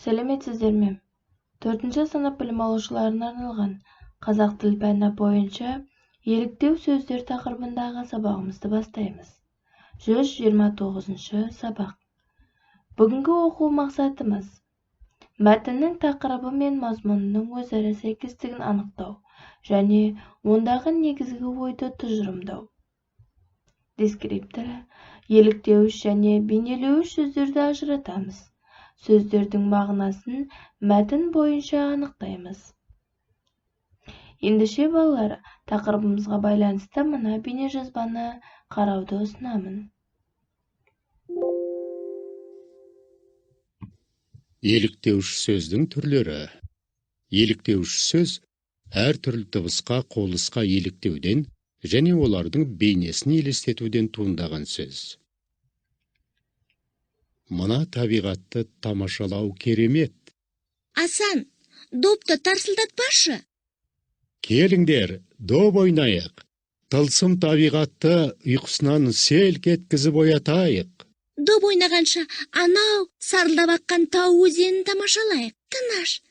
Сәлеметсіздер ме? 4-ші сынып білім алушыларына арналған қазақ тіл пәні бойынша еліктеу сөздер тақырыбындағы сабағымызды бастаймыз. 129-ші сабақ. Бүгінгі оқу мақсатымыз мәтіннің тақырыбы мен мазмұнының өзара сәйкестігін анықтау және ондағы негізгі ойды тұжырымдау. Дескрипторы, еліктеуіш және бейнелеуіш сөздерді ажыратамыз. Сөздердің мағынасын мәтін бойынша анықтаймыз. Ендеше балалар, тақырыбымызға байланысты мына бейнежазбаны қарауды ұсынамын. Еліктеуіш сөздің түрлері. Еліктеуіш сөз әр түрлі дыбысқа, қолысқа еліктеуден және олардың бейнесін елестетуден туындаған сөз. Мына табиғатты тамашалау керемет. Асан, допты тарсылдатпашы. Келіңдер, доп ойнайық. Тылсым табиғатты ұйқысынан селк еткізіп оятайық. Доп ойнағанша анау сарылдап аққан тау өзенін тамашалайық. Тыныш.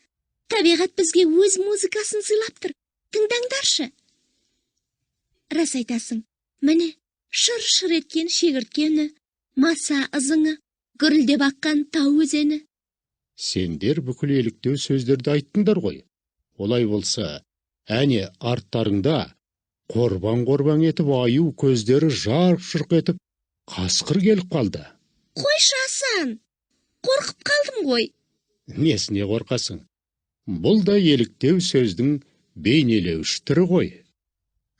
Табиғат бізге өз музыкасын сыйлап тұр. Тыңдаңдаршы. Рас айтасың. Міне, шыр-шыр еткен шегіртке үні, маса ызыңы, гүрілдеп аққан тау өзені. Сендер бүкіл еліктеу сөздерді айттыңдар ғой. Олай болса, әне арттарыңда қорбаң етіп аю көздері жарқ-жұрқ етіп қасқыр келіп қалды. Қойшы Асан, қорқып қалдым ғой. Несіне қорқасың? Бұл да еліктеу сөздің бейнелеуіш түрі ғой.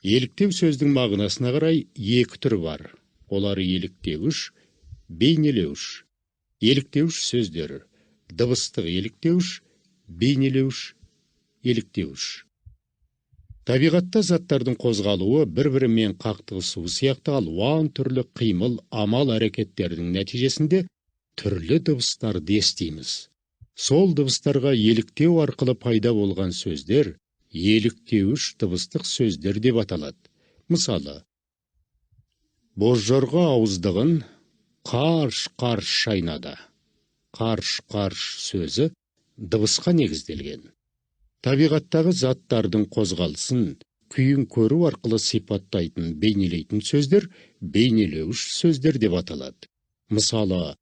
Еліктеу сөздің мағынасына қарай екі түрі бар. Олар еліктеуіш, бейнелеуіш. Еліктеуіш сөздері: дыбыстық еліктеуіш, бейнелеуіш, еліктеуіш. Табиғатта заттардың қозғалуы, бір-бірімен қақтығысуы сияқты алуан түрлі қимыл, амал әрекеттердің нәтижесінде түрлі дыбыстарды естиміз. Сол дыбыстарға еліктеу арқылы пайда болған сөздер еліктеуіш дыбыстық сөздер деп аталады. Мысалы, бозжорға ауыздығын қарш-қарш шайнады. Қарш-қарш сөзі дыбысқа негізделген. Табиғаттағы заттардың қозғалысын күйін көру арқылы сипаттайтын, бейнелейтін сөздер бейнелеуіш сөздер деп аталады. Мысалы,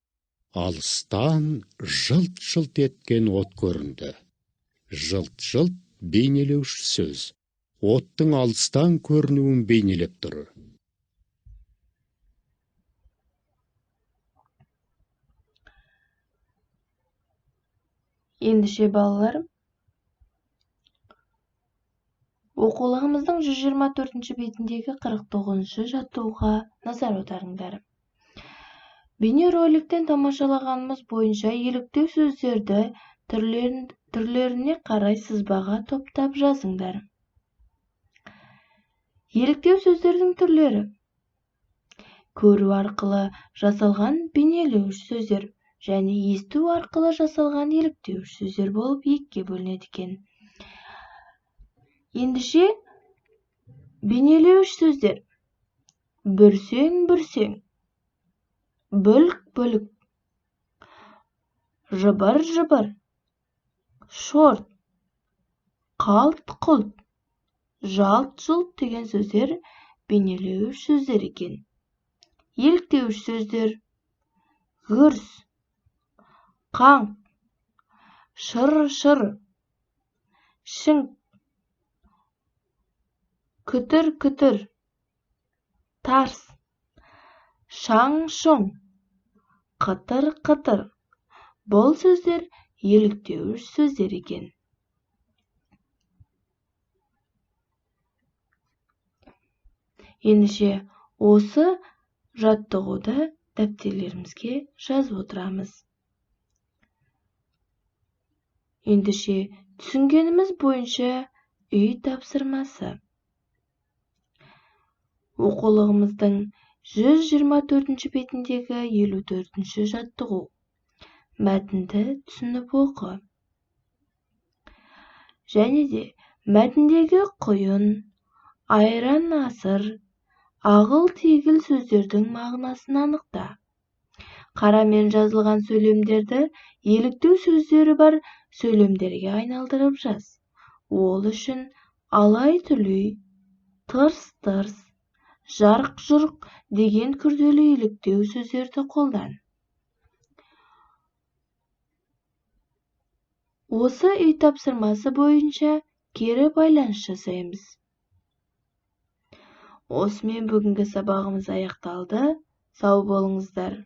алыстан жылт-жылт еткен от көрінді. Жылт-жылт бейнелеуіш сөз. Оттың алыстан көрінуін бейнелеп тұр. Ендеше балалар, оқулығымыздың 124-ші бетіндегі 49-шы жаттығуға назар аударыңдар. Бейнероликтен тамашалағанымыз бойынша еліктеу сөздерді түрлеріне қарай сызбаға топтап жазыңдар. Еліктеу сөздердің түрлері: көру арқылы жасалған бейнелеуіш сөздер және есту арқылы жасалған еліктеуіш сөздер болып екіге бөлінеді екен. Ендеше бейнелеуіш сөздер: бүрсең-бүрсең, бүлк-бүлк, жыбыр-жыбыр, шорт, қалт-құлт, жалт-жұлт деген сөздер бейнелеуіш сөздер екен. Еліктеуіш сөздер: гүрс, қаңқ, шыр-шыр, шіңк, күтір-күтір, тарс, шаң-шұң, қытыр-қытыр. Бұл сөздер еліктеуіш сөздер екен. Ендеше осы жаттығуды дәптерлерімізге жазып отырамыз. Ендеше түсінгеніміз бойынша үй тапсырмасы. Оқулығымыздың 124-ші бетіндегі 54-ші жаттығу. Мәтінді түсініп оқы. Және де мәтіндегі құйын, айран асыр, ағыл-тегіл сөздердің мағынасын анықта. қарамен жазылған сөйлемдерді еліктеу сөздері бар сөйлемдерге айналдырып жаз. Ол үшін алай-түлей, тырс-тырс, жарқ-жұрқ деген күрделі еліктеу сөздерді қолдан. Осы үй тапсырмасы бойынша кері байланыс жасаймыз. Осымен бүгінгі сабағымыз аяқталды. Сау болыңыздар.